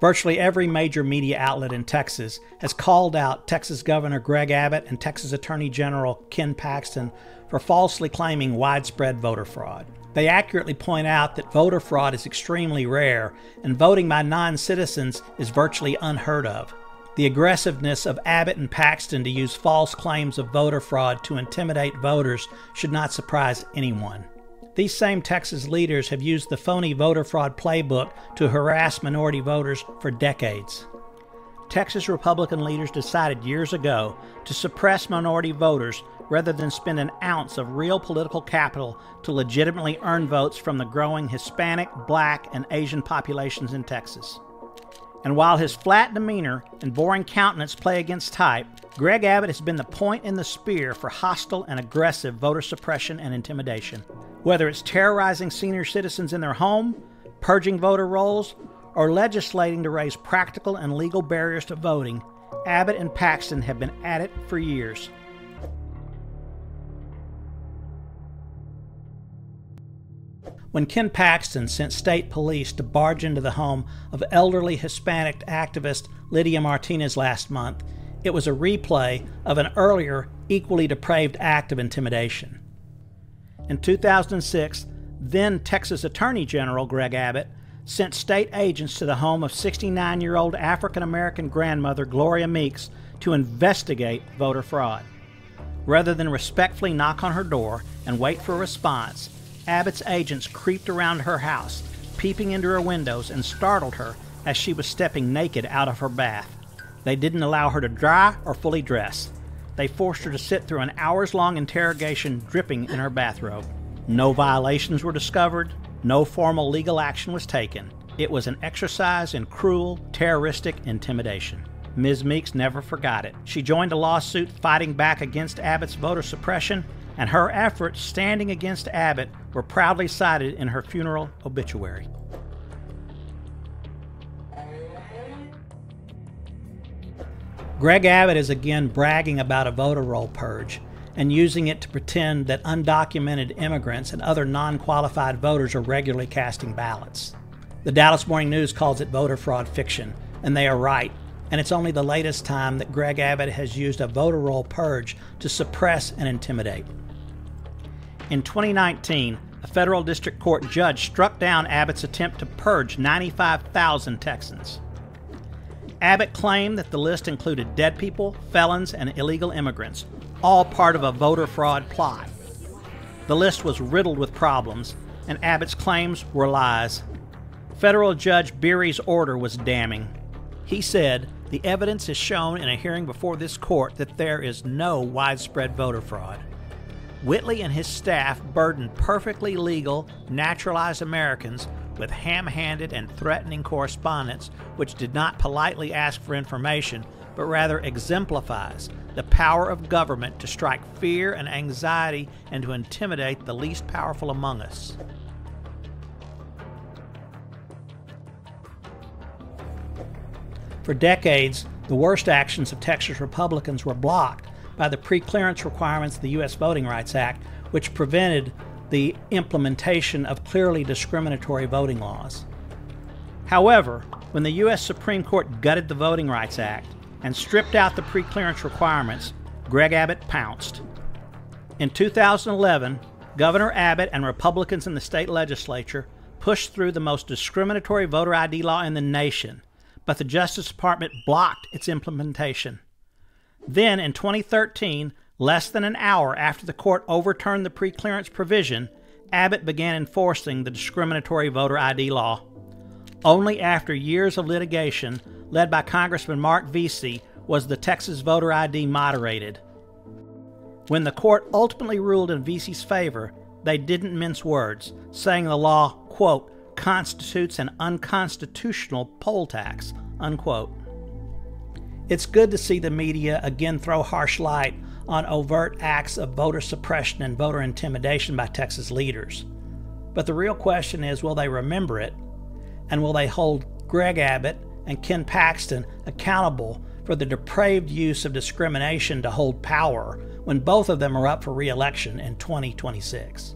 Virtually every major media outlet in Texas has called out Texas Governor Greg Abbott and Texas Attorney General Ken Paxton for falsely claiming widespread voter fraud. They accurately point out that voter fraud is extremely rare and voting by non-citizens is virtually unheard of. The aggressiveness of Abbott and Paxton to use false claims of voter fraud to intimidate voters should not surprise anyone. These same Texas leaders have used the phony voter fraud playbook to harass minority voters for decades. Texas Republican leaders decided years ago to suppress minority voters rather than spend an ounce of real political capital to legitimately earn votes from the growing Hispanic, Black, and Asian populations in Texas. And while his flat demeanor and boring countenance play against type, Greg Abbott has been the point in the spear for hostile and aggressive voter suppression and intimidation. Whether it's terrorizing senior citizens in their home, purging voter rolls, or legislating to raise practical and legal barriers to voting, Abbott and Paxton have been at it for years. When Ken Paxton sent state police to barge into the home of elderly Hispanic activist Lydia Martinez last month, it was a replay of an earlier, equally depraved act of intimidation. In 2006, then Texas Attorney General Greg Abbott sent state agents to the home of 69-year-old African-American grandmother Gloria Meeks to investigate voter fraud. Rather than respectfully knock on her door and wait for a response, Abbott's agents creeped around her house, peeping into her windows, and startled her as she was stepping naked out of her bath. They didn't allow her to dry or fully dress. They forced her to sit through an hours-long interrogation dripping in her bathrobe. No violations were discovered. No formal legal action was taken. It was an exercise in cruel, terroristic intimidation. Ms. Meeks never forgot it. She joined a lawsuit fighting back against Abbott's voter suppression, and her efforts standing against Abbott were proudly cited in her funeral obituary. Greg Abbott is again bragging about a voter roll purge and using it to pretend that undocumented immigrants and other non-qualified voters are regularly casting ballots. The Dallas Morning News calls it voter fraud fiction, and they are right, and it's only the latest time that Greg Abbott has used a voter roll purge to suppress and intimidate. In 2019, a federal district court judge struck down Abbott's attempt to purge 95,000 Texans. Abbott claimed that the list included dead people, felons, and illegal immigrants, all part of a voter fraud plot. The list was riddled with problems, and Abbott's claims were lies. Federal Judge Beery's order was damning. He said, "The evidence is shown in a hearing before this court that there is no widespread voter fraud." Whitley and his staff burdened perfectly legal, naturalized Americans with ham-handed and threatening correspondence which did not politely ask for information, but rather exemplifies the power of government to strike fear and anxiety and to intimidate the least powerful among us. For decades, the worst actions of Texas Republicans were blocked by the pre-clearance requirements of the U.S. Voting Rights Act, which prevented the implementation of clearly discriminatory voting laws. However, when the U.S. Supreme Court gutted the Voting Rights Act and stripped out the pre-clearance requirements, Greg Abbott pounced. In 2011, Governor Abbott and Republicans in the state legislature pushed through the most discriminatory voter ID law in the nation, but the Justice Department blocked its implementation. Then, in 2013, less than an hour after the court overturned the pre-clearance provision, Abbott began enforcing the discriminatory voter ID law. Only after years of litigation, led by Congressman Mark Vesey, was the Texas voter ID moderated. When the court ultimately ruled in Vesey's favor, they didn't mince words, saying the law, quote, constitutes an unconstitutional poll tax, unquote. It's good to see the media again throw harsh light on overt acts of voter suppression and voter intimidation by Texas leaders. But the real question is, will they remember it? And will they hold Greg Abbott and Ken Paxton accountable for the depraved use of discrimination to hold power when both of them are up for re-election in 2026?